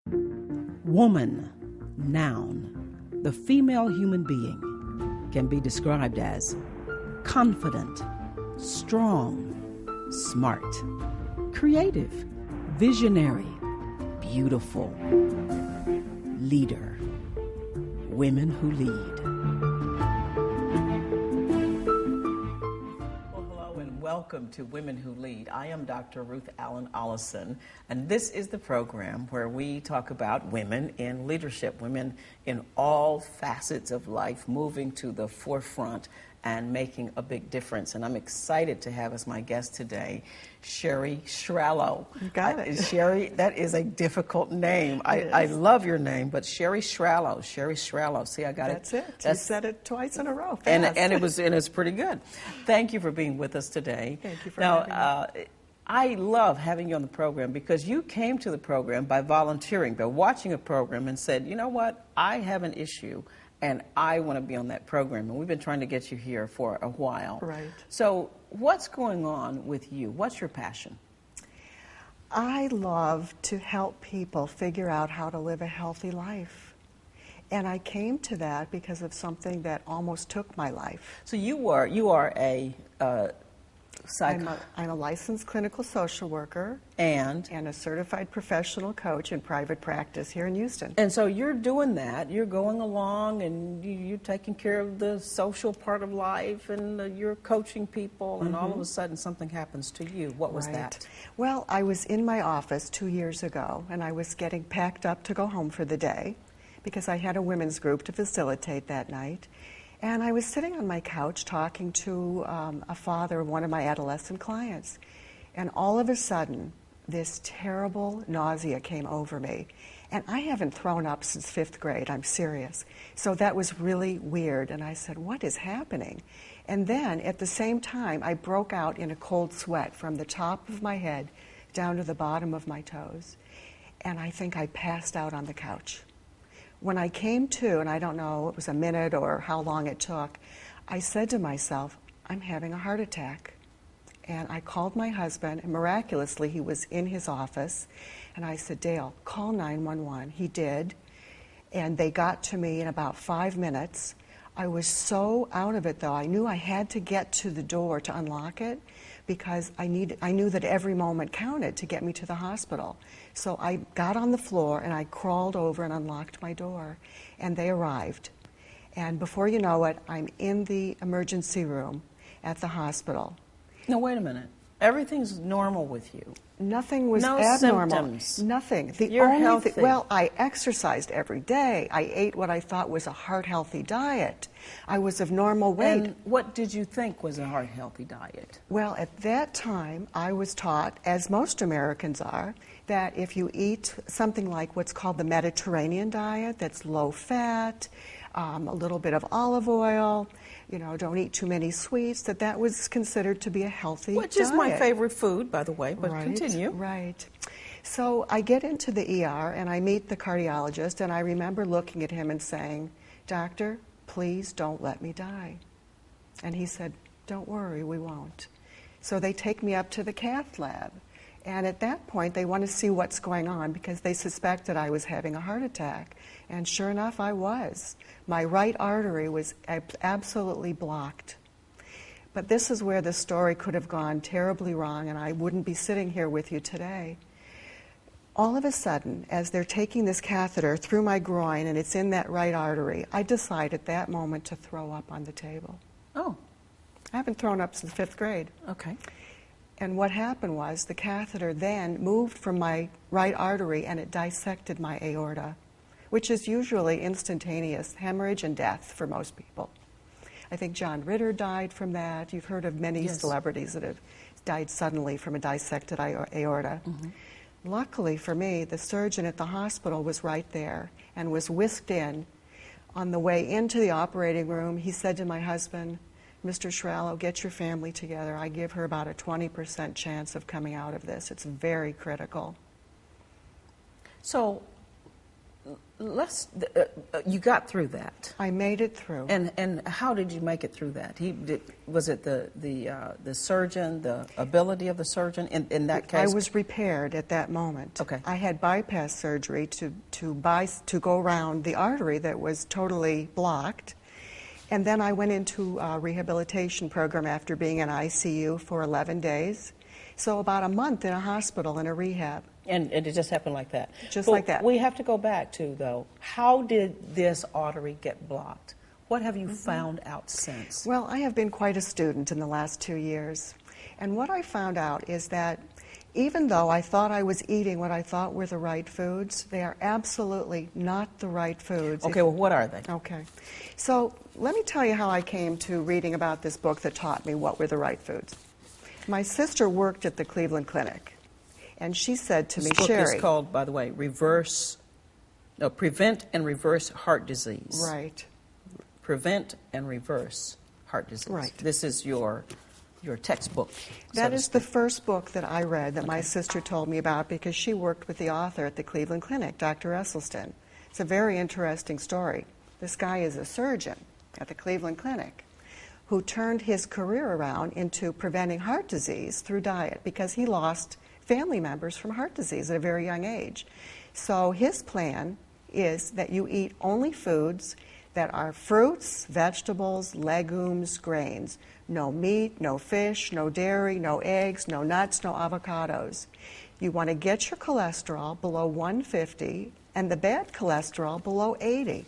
Woman, noun. The female human being can be described as confident, strong, smart, creative, visionary, beautiful, leader. Women who lead. Welcome to Women Who Lead. I am Dr. Ruth Allen Ollison, and this is the program where we talk about women in leadership, women in all facets of life, moving to the forefront and making a big difference. And I'm excited to have as my guest today, Sherry Shrallow. You got it. Sherry, that is a difficult name. I love your name, but Sherry Shrallow. Sherry Shrallow. See, I got That's it. That's it. You said it twice in a row. And it's pretty good. Thank you for being with us today. Thank you for having me. I love having you on the program because you came to the program by volunteering, by watching a program and said, you know what, I have an issue and I want to be on that program. And we've been trying to get you here for a while. Right. So what's going on with you? What's your passion? I love to help people figure out how to live a healthy life. And I came to that because of something that almost took my life. So you are a I'm a licensed clinical social worker and a certified professional coach in private practice here in Houston. And so you're doing that. You're going along and you're taking care of the social part of life and you're coaching people and all of a sudden something happens to you. What was that? Well, I was in my office 2 years ago and I was getting packed up to go home for the day because I had a women's group to facilitate that night. And I was sitting on my couch talking to a father of one of my adolescent clients. And all of a sudden, this terrible nausea came over me. And I haven't thrown up since 5th grade, I'm serious. So that was really weird. And I said, what is happening? And then at the same time, I broke out in a cold sweat from the top of my head down to the bottom of my toes. And I think I passed out on the couch. When I came to, and I don't know, it was a minute or how long it took, I said to myself, I'm having a heart attack. And I called my husband, and miraculously he was in his office, and I said, Dale, call 911. He did, and they got to me in about 5 minutes. I was so out of it, though. I knew I had to get to the door to unlock it because I knew that every moment counted to get me to the hospital. So I got on the floor and I crawled over and unlocked my door, and they arrived. And before you know it, I'm in the emergency room at the hospital. No, wait a minute. Everything's normal with you. Nothing was no abnormal. Symptoms. Nothing. You're healthy. Well, I exercised every day. I ate what I thought was a heart-healthy diet. I was of normal weight. And what did you think was a heart-healthy diet? Well, at that time, I was taught, as most Americans are, that if you eat something like what's called the Mediterranean diet, that's low-fat, a little bit of olive oil, don't eat too many sweets, that was considered to be a healthy diet. Which is my favorite food, by the way, but continue. Right. So I get into the ER and I meet the cardiologist, and I remember looking at him and saying, Doctor, please don't let me die. And he said, don't worry, we won't. So they take me up to the cath lab. And at that point, they want to see what's going on because they suspected I was having a heart attack. And sure enough, I was. My right artery was absolutely blocked. But this is where the story could have gone terribly wrong, and I wouldn't be sitting here with you today. All of a sudden, as they're taking this catheter through my groin, and it's in that right artery, I decide at that moment to throw up on the table. Oh. I haven't thrown up since 5th grade. Okay. And what happened was the catheter then moved from my right artery and it dissected my aorta, which is usually instantaneous hemorrhage and death for most people. I think John Ritter died from that. You've heard of many celebrities that have died suddenly from a dissected aorta. Luckily for me, the surgeon at the hospital was right there and was whisked in. On the way into the operating room, he said to my husband, Mr. Shrallow, get your family together. I give her about a 20% chance of coming out of this. It's very critical. So You got through that. I made it through. And how did you make it through that? Was it the surgeon, the ability of the surgeon in that case? I was repaired at that moment. Okay. I had bypass surgery to go around the artery that was totally blocked. And then I went into a rehabilitation program after being in ICU for 11 days. So about a month in a hospital in a rehab. And it just happened like that? Just like that. We have to go back to, though, how did this artery get blocked? What have you found out since? Well, I have been quite a student in the last 2 years. And what I found out is that even though I thought I was eating what I thought were the right foods, they are absolutely not the right foods. Okay, well, what are they? Okay. So let me tell you how I came to reading about this book that taught me what were the right foods. My sister worked at the Cleveland Clinic, and she said to me, Sherry... This book is called, by the way, Prevent and Reverse Heart Disease. Right. Prevent and Reverse Heart Disease. Right. This is your textbook. That is the first book that I read that my sister told me about because she worked with the author at the Cleveland Clinic, Dr. Esselstyn. It's a very interesting story. This guy is a surgeon at the Cleveland Clinic who turned his career around into preventing heart disease through diet because he lost family members from heart disease at a very young age. So his plan is that you eat only foods that are fruits, vegetables, legumes, grains. No meat, no fish, no dairy, no eggs, no nuts, no avocados. You want to get your cholesterol below 150 and the bad cholesterol below 80.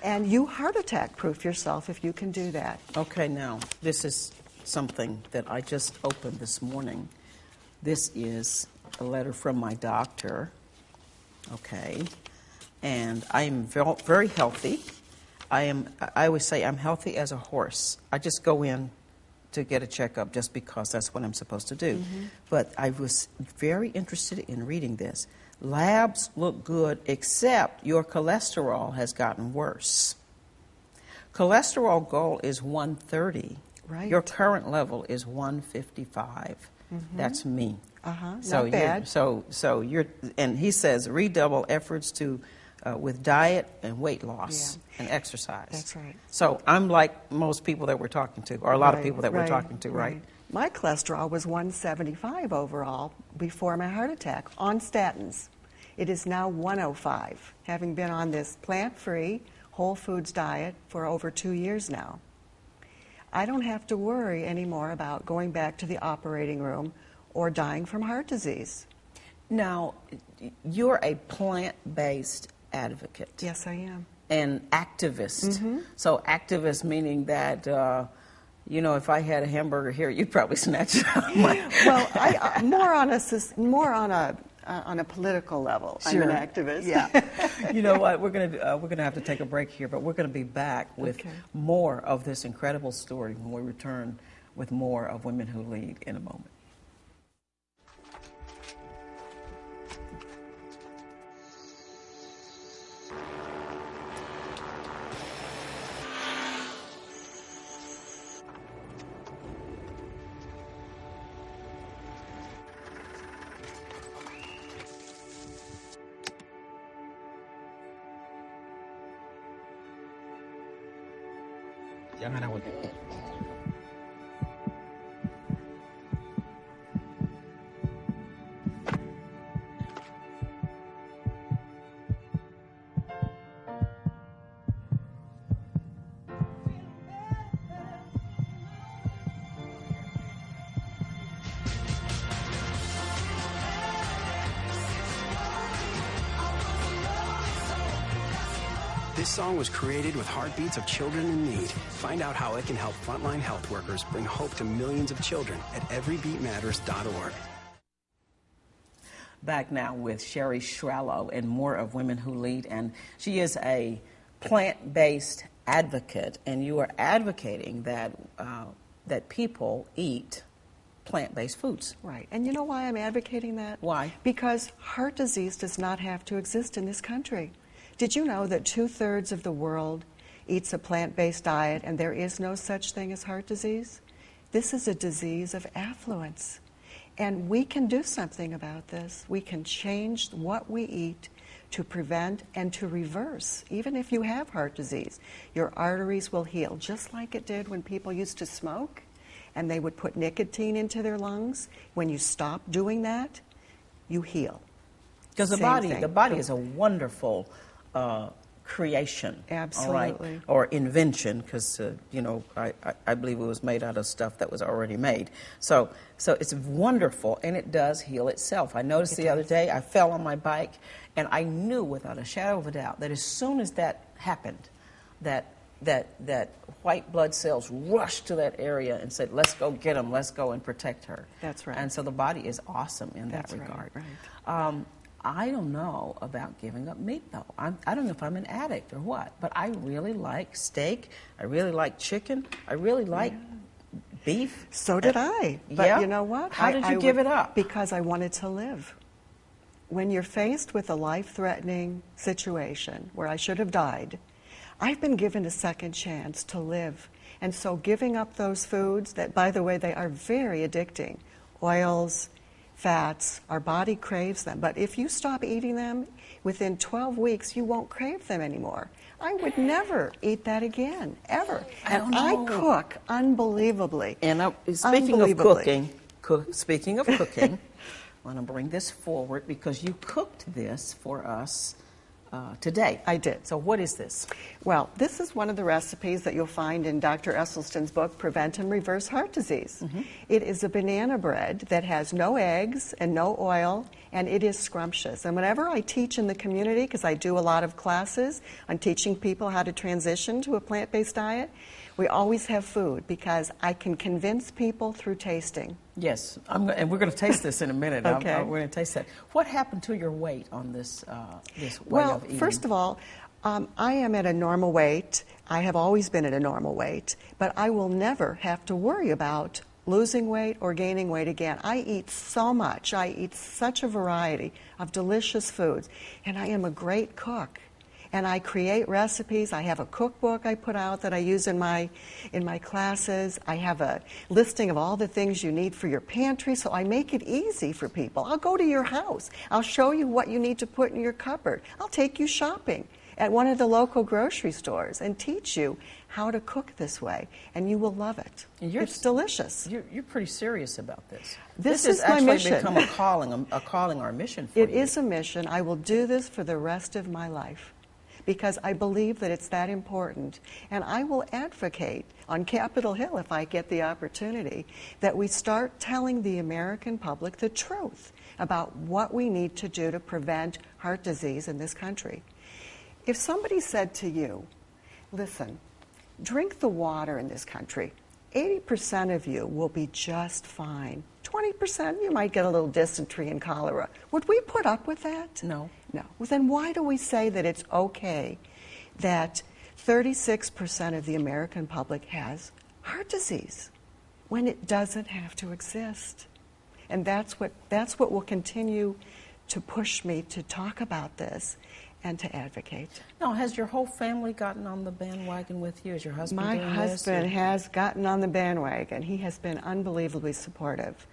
And you heart attack proof yourself if you can do that. Okay, now, this is something that I just opened this morning. This is a letter from my doctor, okay, and I am very healthy. I always say I'm healthy as a horse. I just go in to get a checkup just because that's what I'm supposed to do. Mm-hmm. But I was very interested in reading this. Labs look good, except your cholesterol has gotten worse. Cholesterol goal is 130. Right. Your current level is 155. Mm-hmm. That's me. So not bad. So you're, and he says redouble efforts with diet and weight loss and exercise. That's right. So I'm like most people that we're talking to, or a lot of people that we're talking to, right? My cholesterol was 175 overall before my heart attack on statins. It is now 105, having been on this plant-free, whole foods diet for over 2 years now. I don't have to worry anymore about going back to the operating room or dying from heart disease. Now, you're a plant-based advocate. Yes, I am. And activist. Mm-hmm. So activist meaning that, if I had a hamburger here, you'd probably snatch it out of my... Well, more on a political level. Sure. I'm an activist. Yeah. You know what? We're gonna have to take a break here, but we're gonna be back with more of this incredible story when we return with more of Women Who Lead in a moment. Jangan awal. This song was created with heartbeats of children in need. Find out how it can help frontline health workers bring hope to millions of children at everybeatmatters.org. Back now with Sherry Shrallow and more of Women Who Lead, and she is a plant-based advocate, and you are advocating that that people eat plant-based foods. Right. And you know why I'm advocating that? Why? Because heart disease does not have to exist in this country. Did you know that 2/3 of the world eats a plant-based diet and there is no such thing as heart disease? This is a disease of affluence. And we can do something about this. We can change what we eat to prevent and to reverse. Even if you have heart disease, your arteries will heal, just like it did when people used to smoke and they would put nicotine into their lungs. When you stop doing that, you heal. Because the Same body thing. is a wonderful creation, Absolutely. all right? Or invention, because I believe it was made out of stuff that was already made. So it's wonderful, and it does heal itself. I noticed the other day I fell on my bike, and I knew without a shadow of a doubt that as soon as that happened, that white blood cells rushed to that area and said, "Let's go get them. Let's go and protect her." That's right. And so the body is awesome in that regard. Right. I don't know about giving up meat, though. I don't know if I'm an addict or what, but I really like steak. I really like chicken. I really like beef. So did I. But you know what? How did you give it up? Because I wanted to live. When you're faced with a life-threatening situation where I should have died, I've been given a second chance to live. And so giving up those foods that, by the way, they are very addicting, oils, fats, our body craves them. But if you stop eating them, within 12 weeks, you won't crave them anymore. I would never eat that again, ever. And I cook unbelievably. And speaking of cooking, I want to bring this forward because you cooked this for us today. I did. So what is this? Well, this is one of the recipes that you'll find in Dr. Esselstyn's book, Prevent and Reverse Heart Disease. Mm-hmm. It is a banana bread that has no eggs and no oil, and it is scrumptious. And whenever I teach in the community, because I do a lot of classes on teaching people how to transition to a plant-based diet, we always have food because I can convince people through tasting. Yes, and we're going to taste this in a minute. Okay. We're going to taste that. What happened to your weight on this way well, of eating? First of all, I am at a normal weight. I have always been at a normal weight, but I will never have to worry about losing weight or gaining weight again. I eat so much. I eat such a variety of delicious foods, and I am a great cook. And I create recipes. I have a cookbook I put out that I use in my classes. I have a listing of all the things you need for your pantry, so I make it easy for people. I'll go to your house. I'll show you what you need to put in your cupboard. I'll take you shopping at one of the local grocery stores and teach you how to cook this way, and you will love it. It's delicious. You're pretty serious about this. This has is my actually mission. become a calling, our mission for you. It is a mission. I will do this for the rest of my life, because I believe that it's that important. And I will advocate on Capitol Hill, if I get the opportunity, that we start telling the American public the truth about what we need to do to prevent heart disease in this country. If somebody said to you, listen, drink the water in this country, 80% of you will be just fine. 20%, you might get a little dysentery and cholera. Would we put up with that? No. No. Well, then why do we say that it's okay that 36% of the American public has heart disease when it doesn't have to exist? And that's what will continue to push me to talk about this and to advocate. Now, has your whole family gotten on the bandwagon with you? Is your husband My doing this? husband has gotten on the bandwagon. He has been unbelievably supportive.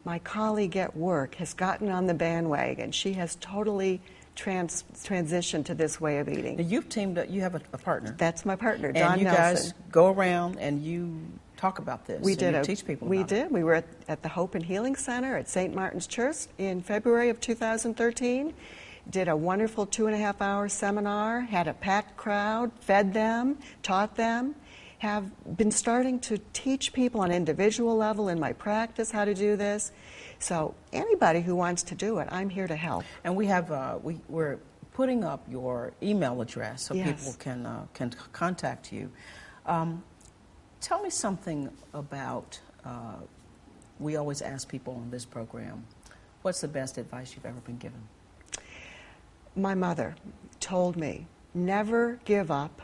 My colleague at work has gotten on the bandwagon. She has totally transitioned to this way of eating. Now, you've teamed up. You have a partner. That's my partner, John and you Nelson. guys go around and you talk about this. We and did. You teach people We about did. it. We were at the Hope and Healing Center at St. Martin's Church in February of 2013. Did a wonderful 2.5-hour seminar, had a packed crowd, fed them, taught them, have been starting to teach people on an individual level in my practice how to do this. So anybody who wants to do it, I'm here to help. And we have we're putting up your email address so Yes. people can contact you. Tell me something about. We always ask people on this program, what's the best advice you've ever been given? My mother told me, never give up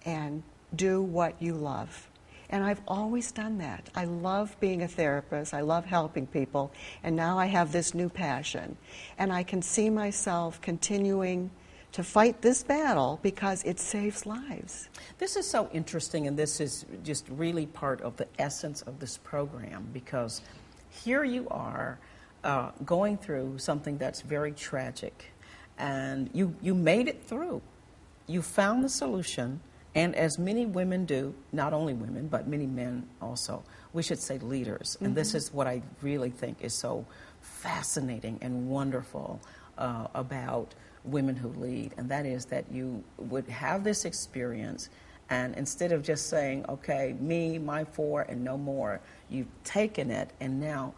and do what you love. And I've always done that. I love being a therapist. I love helping people. And now I have this new passion. And I can see myself continuing to fight this battle because it saves lives. This is so interesting, and this is just really part of the essence of this program, because here you are going through something that's very tragic. and you made it through. You found the solution, and as many women do, not only women, but many men also, we should say leaders. And this is what I really think is so fascinating and wonderful about women who lead, and that is that you would have this experience, and instead of just saying, okay, me, my four, and no more, you've taken it, and now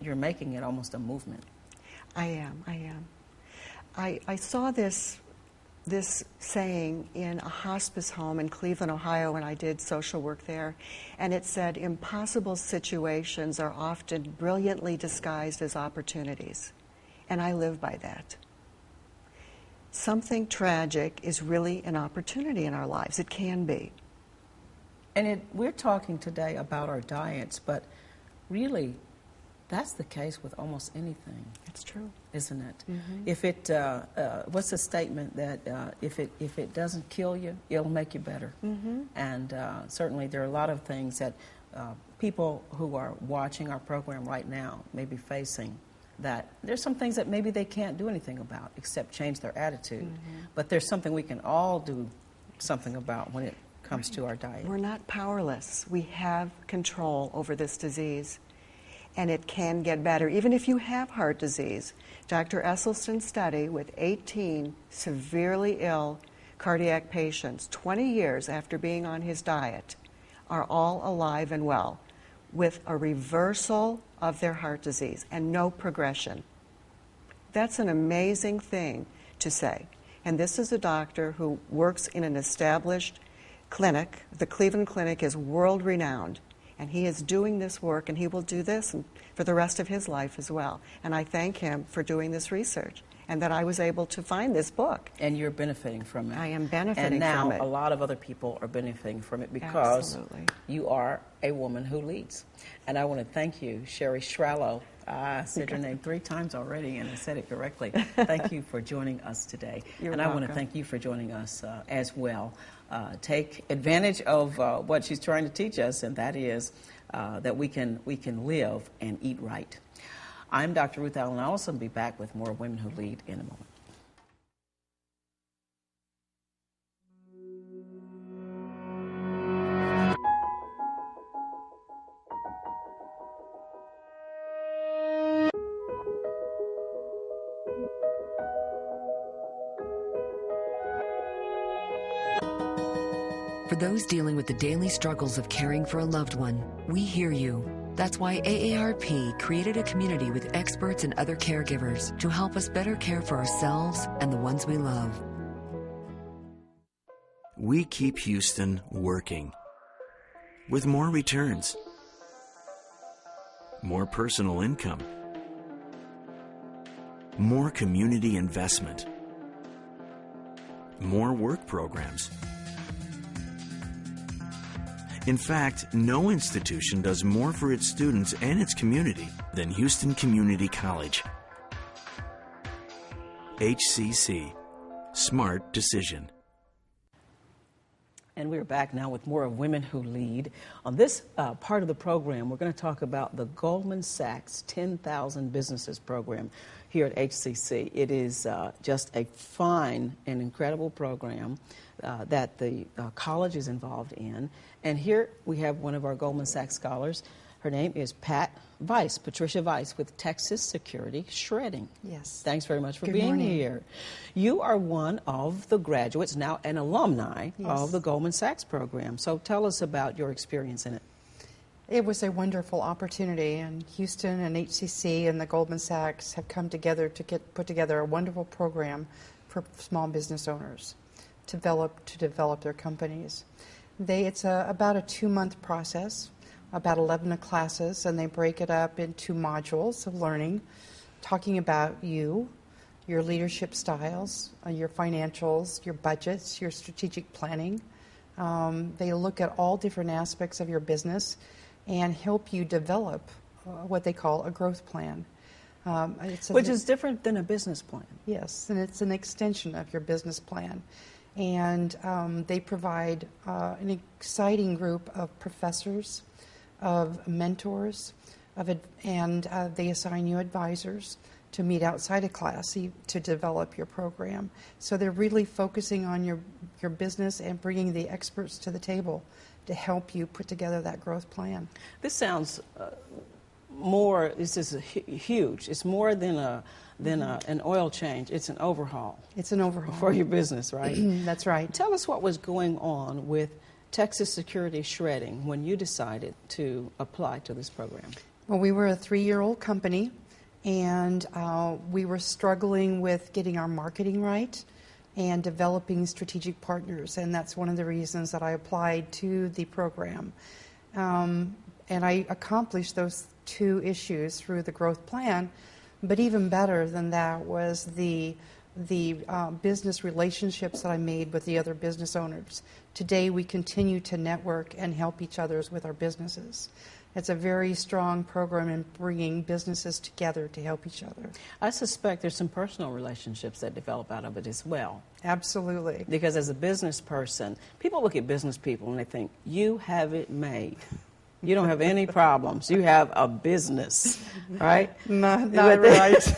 you're making it almost a movement. I am. I saw this saying in a hospice home in Cleveland, Ohio, when I did social work there, and it said, impossible situations are often brilliantly disguised as opportunities. And I live by that. Something tragic is really an opportunity in our lives. It can be. And we're talking today about our diets, but really, that's the case with almost anything. It's true, isn't it? If it, what's the statement that if it doesn't kill you, it'll make you better. And certainly, there are a lot of things that people who are watching our program right now may be facing. That there's some things that maybe they can't do anything about except change their attitude. But there's something we can all do something about when it comes to our diet. We're not powerless. We have control over this disease, and it can get better. Even if you have heart disease, Dr. Esselstyn's study with 18 severely ill cardiac patients, 20 years after being on his diet, are all alive and well with a reversal of their heart disease and no progression. That's an amazing thing to say. And this is a doctor who works in an established clinic. The Cleveland Clinic is world-renowned, and he is doing this work, and he will do this for the rest of his life as well. And I thank him for doing this research, and that I was able to find this book. And you're benefiting from it. I am benefiting from it. And now a lot of other people are benefiting from it because Absolutely. You are a woman who leads. And I want to thank you, Sherry Shrallow. I said your name 3 times already, and I said it correctly. Thank you for joining us today. You're and welcome. I want to thank you for joining us as well. Take advantage of what she's trying to teach us, and that is that we can live and eat right. I'm Dr. Ruth Allen Allison. I'll be back with more Women Who Lead in a moment. For those dealing with the daily struggles of caring for a loved one, we hear you. That's why AARP created a community with experts and other caregivers to help us better care for ourselves and the ones we love. We keep Houston working with more returns, more personal income, more community investment, more work programs. In fact, no institution does more for its students and its community than Houston Community College. HCC. Smart decision. And we're back now with more of Women Who Lead. On this part of the program, we're going to talk about the Goldman Sachs 10,000 Businesses program here at HCC. It is just a fine and incredible program that the college is involved in. And here we have one of our Goldman Sachs scholars. Her name is Patricia Weiss with Texas Security Shredding. Yes. Thanks very much for Good being morning. here. You are one of the graduates, now an alumni Yes. of the Goldman Sachs program. So tell us about your experience in it. It was a wonderful opportunity, and Houston and HCC and the Goldman Sachs have come together to put together a wonderful program for small business owners to develop their companies. It's about a 2-month process, about 11 classes, and they break it up into modules of learning, talking about your leadership styles, your financials, your budgets, your strategic planning. They look at all different aspects of your business and help you develop what they call a growth plan. Which is different than a business plan. Yes, and it's an extension of your business plan. And they provide an exciting group of professors, of mentors, and they assign you advisors to meet outside of class to develop your program. So they're really focusing on your business and bringing the experts to the table to help you put together that growth plan. This sounds more, this is huge. It's more than an oil change. It's an overhaul. It's an overhaul. For your business, right? That's right. Tell us what was going on with Texas Security Shredding when you decided to apply to this program. Well, we were a 3-year-old company, and we were struggling with getting our marketing right and developing strategic partners, and that's one of the reasons that I applied to the program. And I accomplished those 2 issues through the growth plan, but even better than that was the business relationships that I made with the other business owners. Today we continue to network and help each other with our businesses. It's a very strong program in bringing businesses together to help each other. I suspect there's some personal relationships that develop out of it as well. Absolutely. Because as a business person, people look at business people and they think, you have it made. You don't have any problems. You have a business, right? Not right.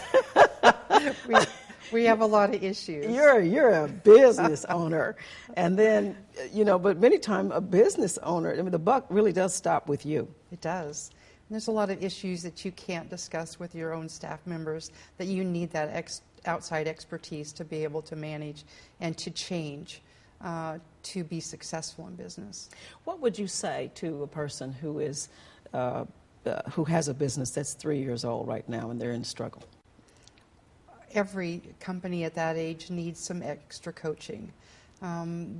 We have a lot of issues. You're a business owner. And then, but many times a business owner, I mean, the buck really does stop with you. It does. And there's a lot of issues that you can't discuss with your own staff members that you need that outside expertise to be able to manage and to change to be successful in business. What would you say to a person who is who has a business that's 3 years old right now and they're in struggle? Every company at that age needs some extra coaching.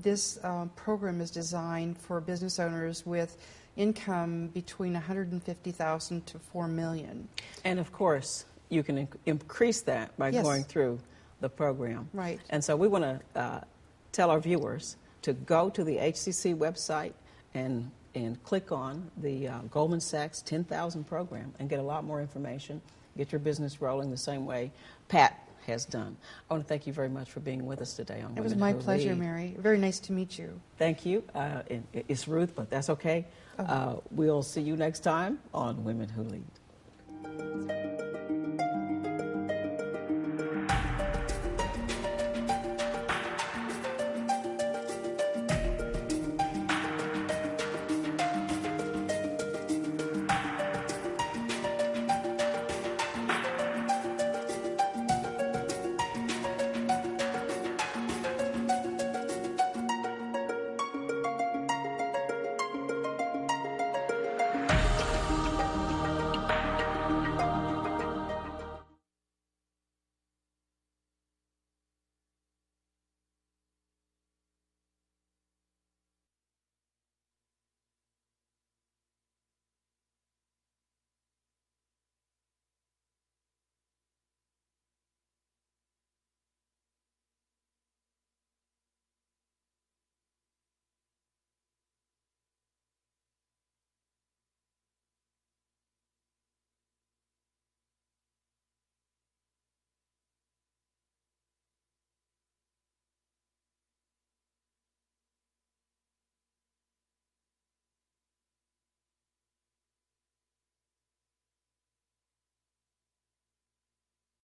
This program is designed for business owners with income between $150,000 to $4 million. And of course, you can increase that by Yes. going through the program. Right. And so we want to tell our viewers to go to the HCC website and click on the Goldman Sachs 10,000 program and get a lot more information. Get your business rolling the same way Pat has done. I want to thank you very much for being with us today on Women Who Lead. It was my pleasure, Mary. Very nice to meet you. Thank you. It's Ruth, but that's okay. We'll see you next time on Women Who Lead.